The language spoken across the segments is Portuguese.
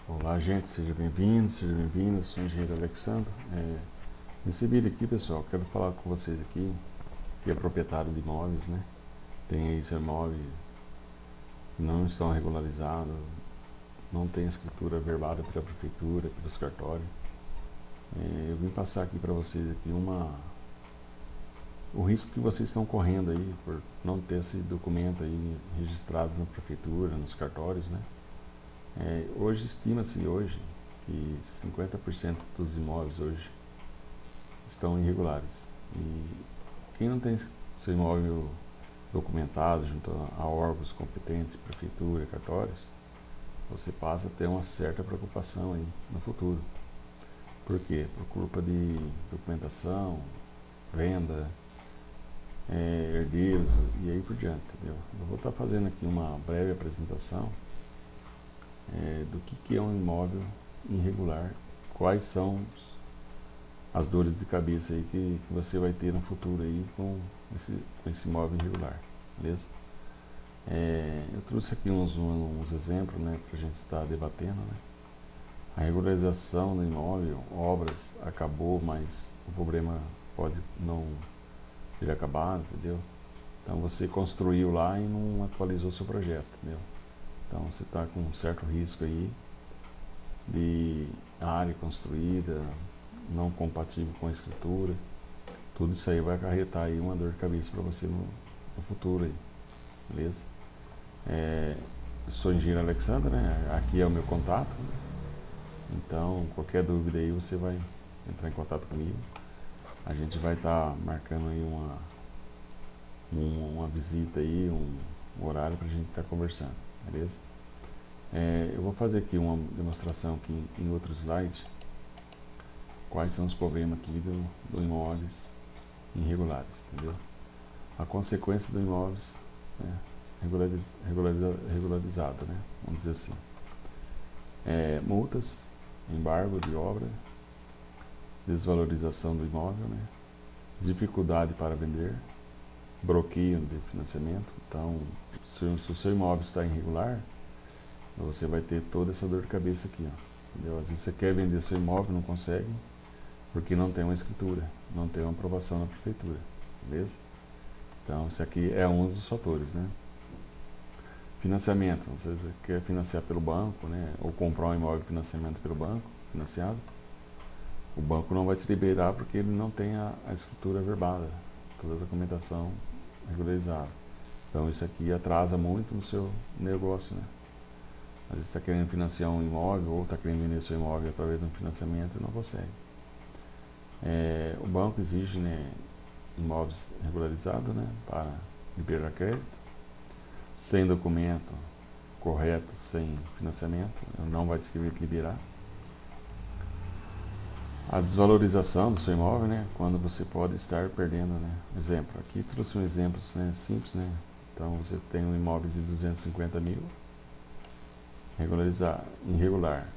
Olá, gente, seja bem-vindo, sou o engenheiro Alexandre. Recebi aqui, pessoal, quero falar com vocês aqui, que é proprietário de imóveis, né? Tem aí seu imóvel que não estão regularizados, não tem escritura verbada pela prefeitura, pelos cartórios. Eu vim passar aqui para vocês aqui o risco que vocês estão correndo aí por não ter esse documento aí registrado na prefeitura, nos cartórios, né? Hoje estima-se que 50% dos imóveis hoje estão irregulares. E quem não tem seu imóvel documentado junto a órgãos competentes, prefeitura, cartórios, você passa a ter uma certa preocupação aí no futuro. Por quê? Por culpa de documentação, venda, herdeiros e aí por diante, entendeu? Eu vou estar fazendo aqui uma breve apresentação do que é um imóvel irregular, quais são as dores de cabeça aí que você vai ter no futuro aí com esse imóvel irregular, beleza? Eu trouxe aqui uns exemplos, né, para a gente estar debatendo, né? A regularização do imóvel, obras, acabou, mas o problema pode não ter acabado, entendeu? Então você construiu lá e não atualizou seu projeto, entendeu? Então você está com um certo risco aí de área construída não compatível com a escritura. Tudo isso aí vai acarretar aí uma dor de cabeça para você no futuro aí, beleza? Eu sou engenheiro Alexandre, né? Aqui é o meu contato, então qualquer dúvida aí você vai entrar em contato comigo. A gente vai estar marcando aí uma visita aí, um horário para a gente estar conversando, beleza? Eu vou fazer aqui uma demonstração aqui em outro slide, quais são os problemas aqui do imóveis irregulares, entendeu? A consequência do imóveis, né, regularizado, né, vamos dizer assim. Multas, embargo de obra, desvalorização do imóvel, né, dificuldade para vender, bloqueio de financiamento. Então, se o seu imóvel está irregular, você vai ter toda essa dor de cabeça aqui, ó, entendeu? Às vezes você quer vender seu imóvel, não consegue, porque não tem uma escritura, não tem uma aprovação na prefeitura, beleza? Então, isso aqui é um dos fatores, né? Financiamento, você quer financiar pelo banco, né? Ou comprar um imóvel de financiamento pelo banco, financiado. O banco não vai te liberar porque ele não tem a escritura verbada, toda a documentação regularizada. Então, isso aqui atrasa muito no seu negócio, né? Às vezes está querendo financiar um imóvel ou está querendo vender seu imóvel através de um financiamento e não consegue. O banco exige, né, imóveis regularizados, né, para liberar crédito, sem documento correto, sem financiamento, não vai te liberar. A desvalorização do seu imóvel, né, quando você pode estar perdendo, né. Exemplo, aqui trouxe um exemplo, né, simples, né. Então você tem um imóvel de 250 mil, irregular,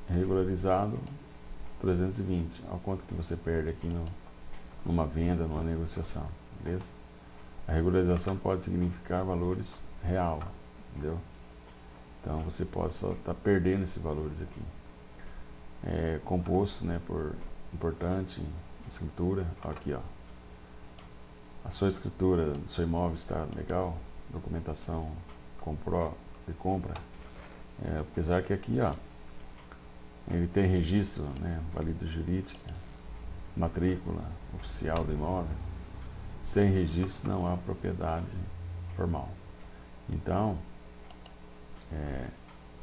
regularizado 320. Olha quanto que você perde aqui numa venda, numa negociação, beleza? A regularização pode significar valores real, entendeu? Então você pode só estar perdendo esses valores aqui. Composto, né, por importante escritura, aqui, ó. A sua escritura do seu imóvel está legal, documentação de compra, apesar que aqui, ó, ele tem registro, né, validade jurídica, matrícula oficial do imóvel. Sem registro não há propriedade formal. Então,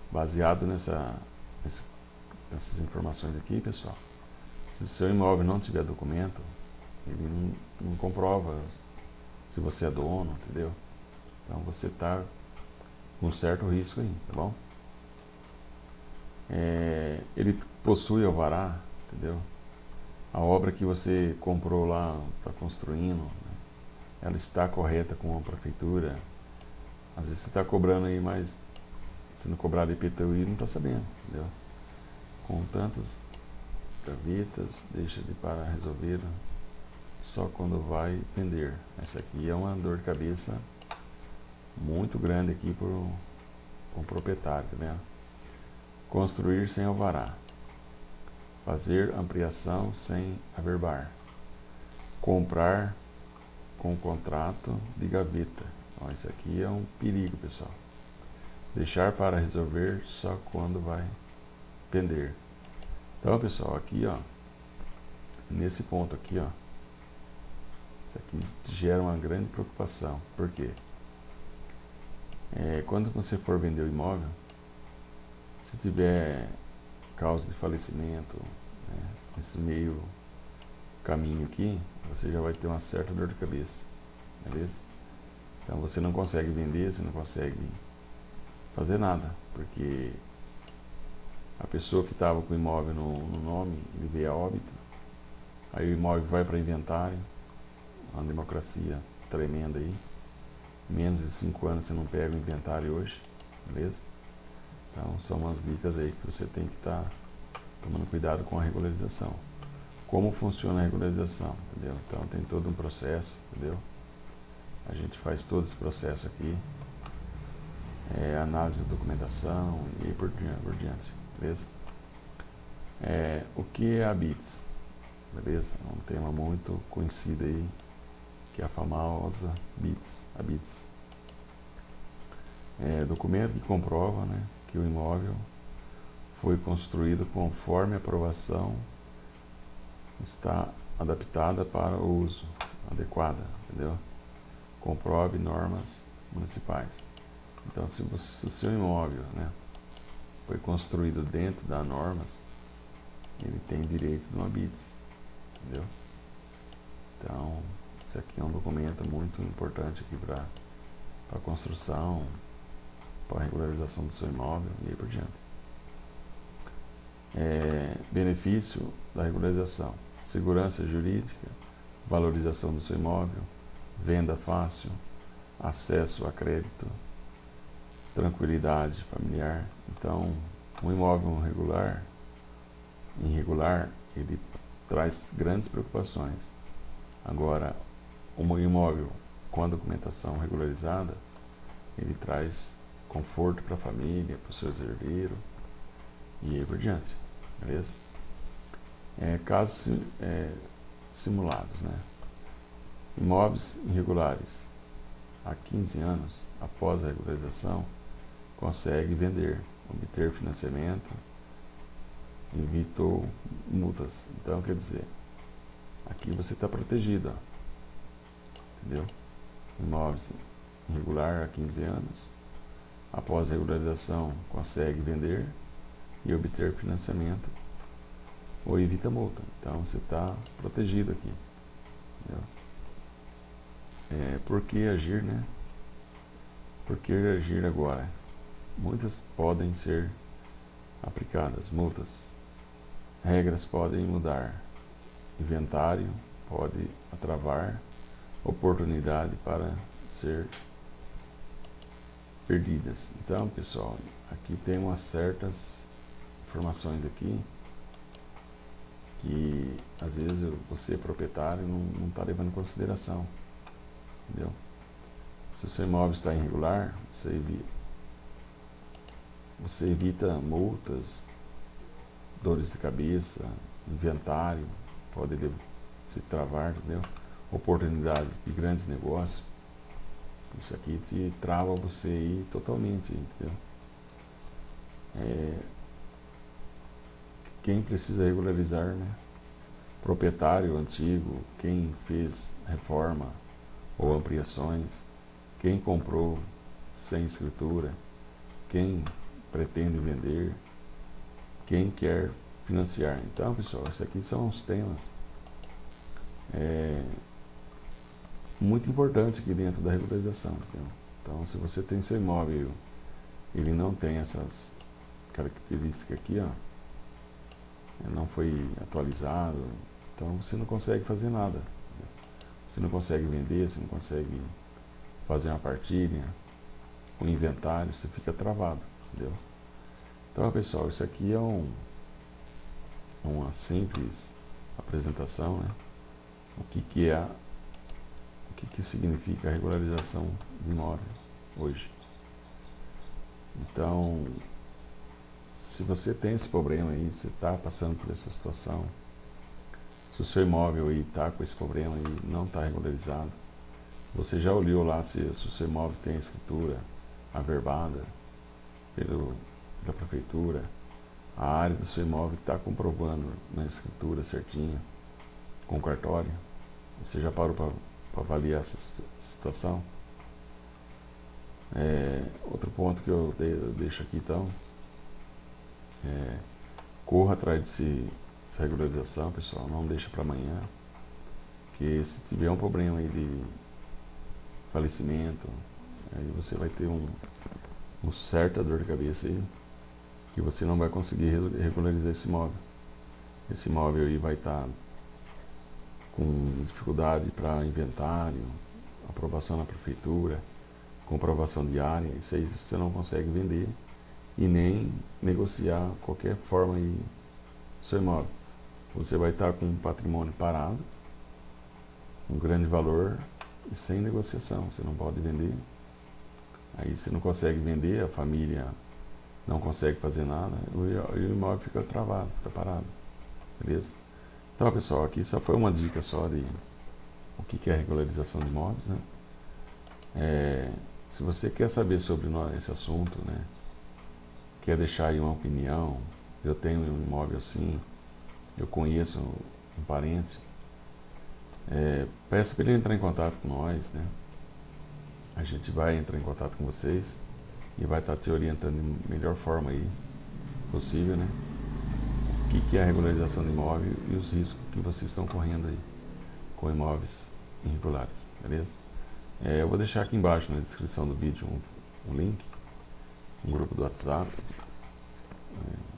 baseado nessas informações aqui, pessoal, se o seu imóvel não tiver documento, ele não comprova se você é dono, entendeu? Então você está com um certo risco aí, tá bom? Ele possui alvará, entendeu? A obra que você comprou lá, está construindo, né, ela está correta com a prefeitura. Às vezes você está cobrando aí, mas se não cobrar de IPTU, não está sabendo, entendeu? Com tantas gavetas, deixa de para resolver só quando vai vender. Essa aqui é uma dor de cabeça muito grande aqui para o proprietário, né? construir sem alvará, fazer ampliação sem averbar, comprar com contrato de gaveta. Ó, isso aqui é um perigo, pessoal. Deixar para resolver só quando vai pender. Então, pessoal, aqui, ó, nesse ponto aqui, ó, isso aqui gera uma grande preocupação. Por quê? Quando você for vender o imóvel, se tiver causa de falecimento, né, nesse meio caminho aqui, você já vai ter uma certa dor de cabeça, beleza? Então você não consegue vender, você não consegue fazer nada, porque a pessoa que estava com o imóvel no nome, ele veio a óbito, aí o imóvel vai para inventário, uma democracia tremenda aí, menos de 5 anos você não pega o inventário hoje, beleza? Então são umas dicas aí que você tem que estar tomando cuidado com a regularização. Como funciona a regularização, entendeu? Então tem todo um processo, entendeu? A gente faz todo esse processo aqui, análise da documentação e por diante, beleza? O que é a BITS? Beleza? É um tema muito conhecido aí, que é a famosa BITS, a BITS. Documento que comprova, né, que o imóvel foi construído conforme a aprovação está adaptada para o uso, adequada, entendeu? Comprove normas municipais. Então, se o seu imóvel, né, foi construído dentro das normas, ele tem direito de uma BITS, entendeu? Então, esse aqui é um documento muito importante aqui para a construção, para a regularização do seu imóvel e aí por diante. Benefício da regularização: segurança jurídica, valorização do seu imóvel, venda fácil, acesso a crédito, tranquilidade familiar. Então, um imóvel irregular, ele traz grandes preocupações. Agora, um imóvel com a documentação regularizada, ele traz conforto para a família, para os seus herdeiros e aí por diante, beleza? Casos simulados, né? Imóveis irregulares há 15 anos após a regularização consegue vender, obter financiamento, evitou multas. Então, quer dizer, aqui você está protegido, ó, entendeu? Imóveis irregular há 15 anos, após a regularização consegue vender e obter financiamento ou evita multa. Então você está protegido aqui, entendeu? Por que agir, né? Por que agir agora? Muitas podem ser aplicadas, multas, regras podem mudar, inventário pode atravar, oportunidade para ser perdidas. Então, pessoal, aqui tem umas certas informações aqui que às vezes você, proprietário, não está levando em consideração, entendeu? Se o seu imóvel está irregular, você evita multas, dores de cabeça, inventário pode se travar, entendeu? Oportunidades de grandes negócios. Isso aqui te trava você aí totalmente, entendeu? Quem precisa regularizar, né? Proprietário antigo, quem fez reforma ou ampliações, quem comprou sem escritura, quem pretende vender, quem quer financiar. Então, pessoal, isso aqui são os temas muito importantes aqui dentro da regularização, entendeu? Então, se você tem seu imóvel, ele não tem essas características aqui, ó, não foi atualizado, então você não consegue fazer nada, entendeu? Você não consegue vender, você não consegue fazer uma partilha, um inventário, você fica travado, entendeu? Então, pessoal, isso aqui é uma simples apresentação, né? O que significa a regularização de imóveis hoje. Então, se você tem esse problema aí, você está passando por essa situação, se o seu imóvel aí está com esse problema e não está regularizado, você já olhou lá se o seu imóvel tem escritura averbada pela prefeitura, a área do seu imóvel está comprovando na escritura certinha, com o cartório? Você já parou para avaliar essa situação? Outro ponto que eu deixo aqui então, corra atrás dessa regularização, pessoal, não deixa para amanhã, porque se tiver um problema aí de falecimento, aí você vai ter um certa dor de cabeça aí, que você não vai conseguir regularizar esse imóvel. Esse imóvel aí vai estar com dificuldade para inventário, aprovação na prefeitura, comprovação de área, isso aí você não consegue vender e nem negociar qualquer forma aí do seu imóvel. Você vai estar com um patrimônio parado, um grande valor e sem negociação, você não pode vender. Aí você não consegue vender, a família não consegue fazer nada, o imóvel fica travado, fica parado, beleza? Então, pessoal, aqui só foi uma dica só de o que é regularização de imóveis, né? Se você quer saber sobre esse assunto, né, quer deixar aí uma opinião, eu tenho um imóvel assim, eu conheço um parente, peça para ele entrar em contato com nós, né? A gente vai entrar em contato com vocês e vai estar te orientando da melhor forma aí possível, né? O que é a regularização de imóvel e os riscos que vocês estão correndo aí com imóveis irregulares, beleza? Eu vou deixar aqui embaixo na descrição do vídeo um link, um grupo do WhatsApp,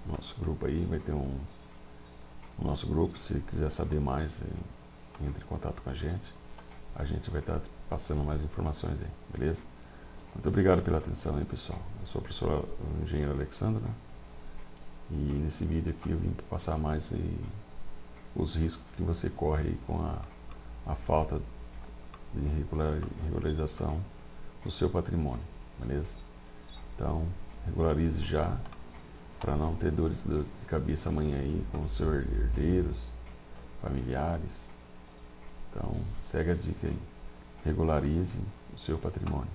nosso grupo aí, vai ter o nosso grupo, se quiser saber mais, entre em contato com a gente vai estar passando mais informações aí, beleza? Muito obrigado pela atenção aí, pessoal. Eu sou o professor engenheiro Alexandre, né? E nesse vídeo aqui eu vim passar mais aí os riscos que você corre aí com a falta de regularização do seu patrimônio, beleza? Então, regularize já, para não ter dores de cabeça amanhã aí com os seus herdeiros, familiares. Então, segue a dica aí, regularize o seu patrimônio.